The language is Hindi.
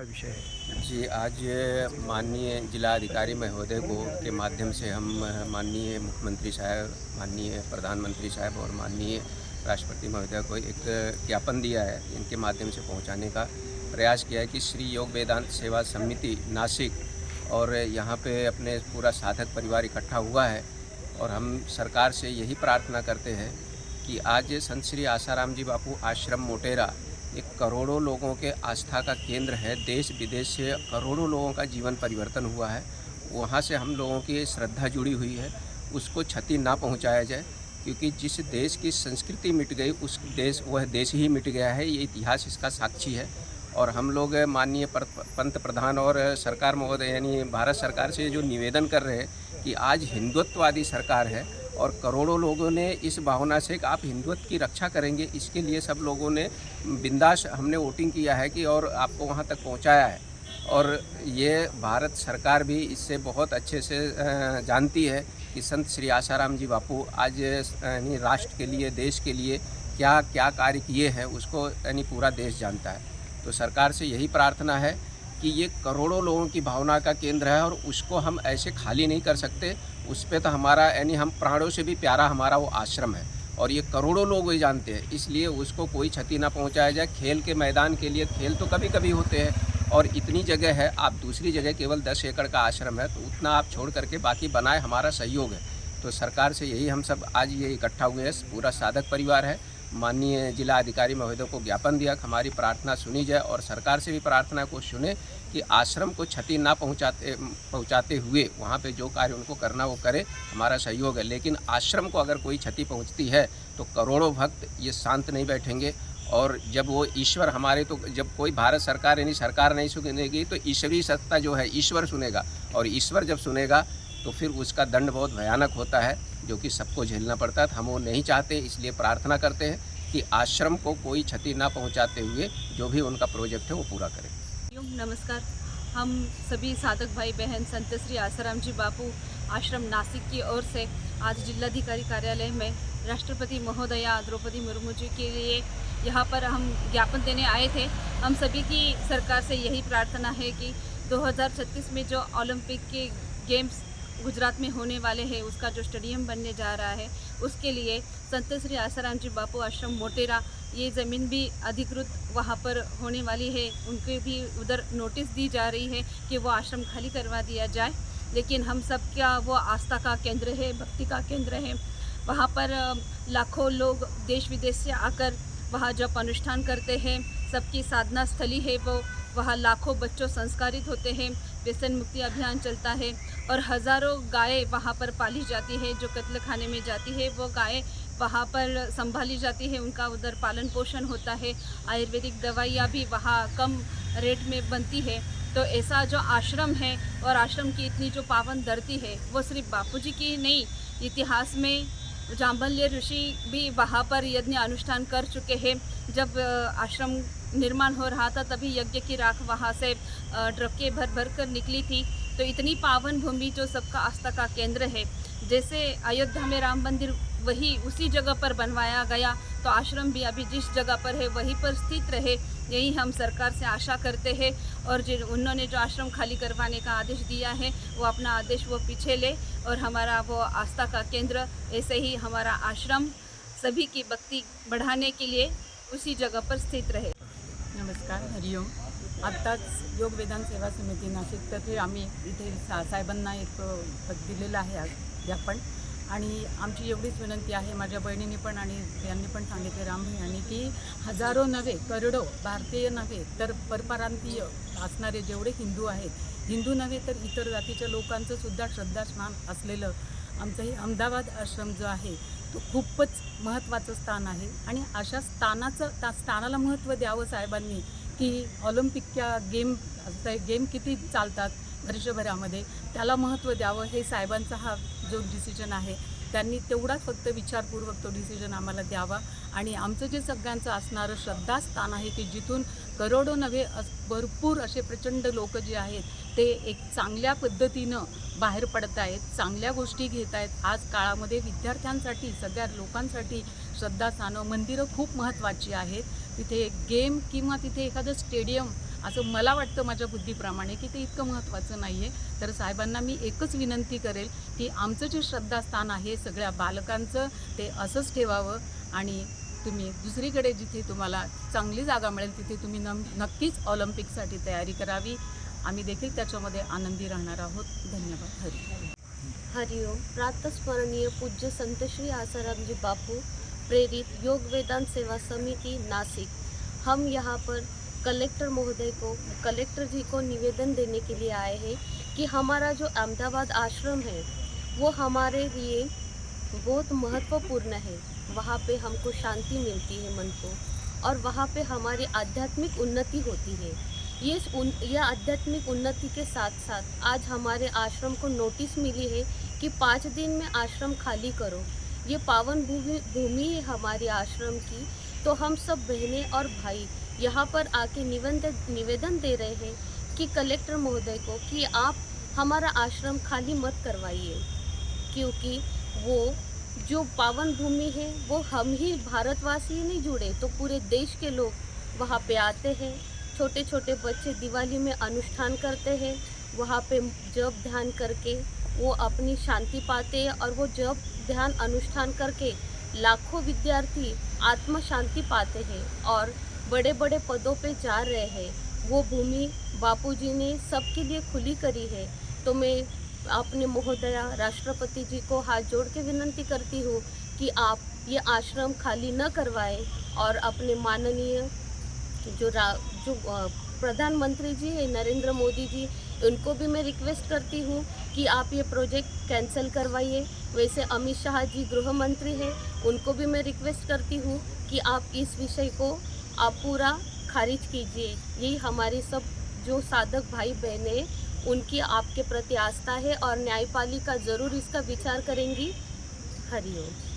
का विषय है। जी, आज माननीय जिलाधिकारी महोदय को के माध्यम से हम माननीय मुख्यमंत्री साहब, माननीय प्रधानमंत्री साहब और माननीय राष्ट्रपति महोदय को एक ज्ञापन दिया है। इनके माध्यम से पहुंचाने का प्रयास किया है कि श्री योग वेदांत सेवा समिति नासिक और यहाँ पे अपने पूरा साधक परिवार इकट्ठा हुआ है और हम सरकार से यही प्रार्थना करते हैं कि आज संत श्री आसाराम जी बापू आश्रम मोटेरा एक करोड़ों लोगों के आस्था का केंद्र है। देश विदेश से करोड़ों लोगों का जीवन परिवर्तन हुआ है। वहाँ से हम लोगों की श्रद्धा जुड़ी हुई है, उसको क्षति ना पहुँचाया जाए, क्योंकि जिस देश की संस्कृति मिट गई वह देश ही मिट गया है। ये इतिहास इसका साक्षी है। और हम लोग माननीय पंत प्रधान और सरकार महोदय यानी भारत सरकार से जो निवेदन कर रहे हैं कि आज हिंदुत्ववादी सरकार है और करोड़ों लोगों ने इस भावना से कि आप हिंदुत्व की रक्षा करेंगे, इसके लिए सब लोगों ने बिंदास हमने वोटिंग किया है कि और आपको वहाँ तक पहुँचाया है। और ये भारत सरकार भी इससे बहुत अच्छे से जानती है कि संत श्री आसाराम जी बापू आज यानी राष्ट्र के लिए, देश के लिए क्या क्या कार्य किए हैं, उसको यानी पूरा देश जानता है। तो सरकार से यही प्रार्थना है कि ये करोड़ों लोगों की भावना का केंद्र है और उसको हम ऐसे खाली नहीं कर सकते। उस पे तो हमारा यानी हम प्राणों से भी प्यारा हमारा वो आश्रम है और ये करोड़ों लोग ही जानते हैं, इसलिए उसको कोई क्षति ना पहुंचाया जाए। खेल के मैदान के लिए खेल तो कभी कभी होते हैं और इतनी जगह है, आप दूसरी जगह केवल 10 एकड़ का आश्रम है तो उतना आप छोड़ करके बाकी बनाए, हमारा सहयोग है। तो सरकार से यही हम सब आज ये इकट्ठा हुए हैं, पूरा साधक परिवार है। माननीय जिला अधिकारी महोदय को ज्ञापन दिया कि हमारी प्रार्थना सुनी जाए और सरकार से भी प्रार्थना को सुने कि आश्रम को क्षति ना पहुंचाते हुए वहाँ पे जो कार्य उनको करना वो करे, हमारा सहयोग है। लेकिन आश्रम को अगर कोई क्षति पहुँचती है तो करोड़ों भक्त ये शांत नहीं बैठेंगे और जब वो ईश्वर हमारे, तो जब कोई भारत सरकार यानी सरकार नहीं सुनेगी तो ईश्वरीय सत्ता जो है ईश्वर सुनेगा और ईश्वर जब सुनेगा तो फिर उसका दंड बहुत भयानक होता है, जो कि सबको झेलना पड़ता है। हम वो नहीं चाहते, इसलिए प्रार्थना करते हैं कि आश्रम को कोई क्षति ना पहुंचाते हुए जो भी उनका प्रोजेक्ट है वो पूरा करें। नमस्कार, हम सभी साधक भाई बहन संत श्री आसाराम जी बापू आश्रम नासिक की ओर से आज जिलाधिकारी कार्यालय में राष्ट्रपति महोदया द्रौपदी मुर्मू जी के लिए यहाँ पर हम ज्ञापन देने आए थे। हम सभी की सरकार से यही प्रार्थना है कि 2036 में जो ओलंपिक के गेम्स गुजरात में होने वाले हैं, उसका जो स्टेडियम बनने जा रहा है, उसके लिए संत श्री आसाराम जी बापू आश्रम मोटेरा ये ज़मीन भी अधिकृत वहाँ पर होने वाली है। उनके भी उधर नोटिस दी जा रही है कि वो आश्रम खाली करवा दिया जाए। लेकिन हम सब क्या वो आस्था का केंद्र है, भक्ति का केंद्र है। वहाँ पर लाखों लोग देश विदेश से आकर वहाँ जब अनुष्ठान करते हैं, सबकी साधना स्थली है वो। वहाँ लाखों बच्चों संस्कारित होते हैं, व्यसन मुक्ति अभियान चलता है और हज़ारों गायें वहाँ पर पाली जाती है। जो कत्ल खाने में जाती है वो गायें वहाँ पर संभाली जाती है, उनका उधर पालन पोषण होता है। आयुर्वेदिक दवाइयाँ भी वहाँ कम रेट में बनती है। तो ऐसा जो आश्रम है और आश्रम की इतनी जो पावन धरती है, वो सिर्फ बापूजी की नहीं, इतिहास में जाम्बल्य ऋषि भी वहाँ पर यज्ञ अनुष्ठान कर चुके हैं। जब आश्रम निर्माण हो रहा था तभी यज्ञ की राख वहाँ से ट्रकें भर भर कर निकली थी। तो इतनी पावन भूमि जो सबका आस्था का केंद्र है, जैसे अयोध्या में राम मंदिर वही उसी जगह पर बनवाया गया, तो आश्रम भी अभी जिस जगह पर है वहीं पर स्थित रहे, यही हम सरकार से आशा करते हैं। और उन्होंने जो आश्रम खाली करवाने का आदेश दिया है वो अपना आदेश वो पीछे ले और हमारा वो आस्था का केंद्र, ऐसे ही हमारा आश्रम सभी की भक्ति बढ़ाने के लिए उसी जगह पर स्थित रहे। नमस्कार, हरिओम। आत्ताच योग वेदांत सेवा समिती नाशिकतर्फे आम्ही इथे साहेबांना एक पद दिलेलं आहे आज ज्ञापन, आणि आमची एवढीच विनंती आहे, माझ्या बहिणींनी पण आणि यांनी पण सांगितले रामभाई यांनी, की हजारो नव्हे करोडो भारतीय नव्हे तर परप्रांतीय असणारे जेवढे हिंदू आहेत, हिंदू नव्हे तर इतर जातीच्या लोकांचं सुद्धा श्रद्धास्थान असलेलं आमचं हे अहमदाबाद आश्रम जो आहे तो खूपच महत्त्वाचं स्थान आहे। आणि अशा त्या स्थानाला महत्त्व द्यावं साहेबांनी, की ऑलिम्पिकच्या गेम किती चालतात वर्षभरामध्ये, त्याला महत्त्व द्यावं। हे साहेबांचा हा जो डिसिजन आहे त्यांनी तेवढाच फक्त विचारपूर्वक तो डिसिजन आम्हाला द्यावा आणि आमचं जे सगळ्यांचं असणारं श्रद्धास्थान आहे की जिथून करोडो नव्हे भरपूर असे प्रचंड लोक जे आहेत ते एक चांगल्या पद्धतीनं बाहेर पडत आहेत, चांगल्या गोष्टी घेत आहेत। आज काळामध्ये विद्यार्थ्यांसाठी, सगळ्या लोकांसाठी श्रद्धास्थानं, मंदिरं खूप महत्त्वाची आहेत। तिथे गेम किंवा तिथे एखादं स्टेडियम असं मला वाटतं माझ्या बुद्धीप्रमाणे की ते इतकं महत्त्वाचं नाही आहे. तर साहेबांना मी एकच विनंती करेल की आमचं जे श्रद्धास्थान आहे सगळ्या बालकांचं ते असंच ठेवावं आणि तुम्ही दुसरीकडे जिथे तुम्हाला चांगली जागा मिळेल तिथे तुम्ही नक्कीच ऑलिम्पिकसाठी तयारी करावी. आम्ही देखील त्याच्यामध्ये आनंदी राहणार आहोत. धन्यवाद. हरिओम. प्रातस्मरणीय पूज्य संत श्री आसाराम जी बापू प्रेरित योग वेदांत सेवा समिति नासिक, हम यहाँ पर कलेक्टर जी को निवेदन देने के लिए आए हैं कि हमारा जो अहमदाबाद आश्रम है वो हमारे लिए बहुत महत्वपूर्ण है। वहाँ पे हमको शांति मिलती है मन को, और वहाँ पे हमारी आध्यात्मिक उन्नति होती है। ये आध्यात्मिक उन्नति के साथ साथ आज हमारे आश्रम को नोटिस मिली है कि 5 दिन में आश्रम खाली करो। ये पावन भूमि है हमारी आश्रम की। तो हम सब बहनें और भाई यहाँ पर आके निवेदन दे रहे हैं कि कलेक्टर महोदय को कि आप हमारा आश्रम खाली मत करवाइए, क्योंकि वो जो पावन भूमि है वो हम ही भारतवासी ही नहीं जुड़े तो पूरे देश के लोग वहाँ पे आते हैं। छोटे छोटे बच्चे दिवाली में अनुष्ठान करते हैं, वहाँ पे जप ध्यान करके वो अपनी शांति पाते हैं, और वो जप ध्यान अनुष्ठान करके लाखों विद्यार्थी आत्म शांति पाते हैं और बड़े बड़े पदों पे जा रहे हैं। वो भूमि बापूजी ने सबके लिए खुली करी है। तो मैं अपने महोदया राष्ट्रपति जी को हाथ जोड़ के विनंती करती हूँ कि आप ये आश्रम खाली न करवाएं, और अपने माननीय जो प्रधानमंत्री जी है नरेंद्र मोदी जी, उनको भी मैं रिक्वेस्ट करती हूँ कि आप ये प्रोजेक्ट कैंसिल करवाइए। वैसे अमित शाह जी गृह मंत्री हैं, उनको भी मैं रिक्वेस्ट करती हूँ कि आप इस विषय को आप पूरा खारिज कीजिए। यही हमारी सब जो साधक भाई बहनें उनकी आपके प्रति आस्था है, और न्यायपालिका ज़रूर इसका विचार करेंगी। हरिओम।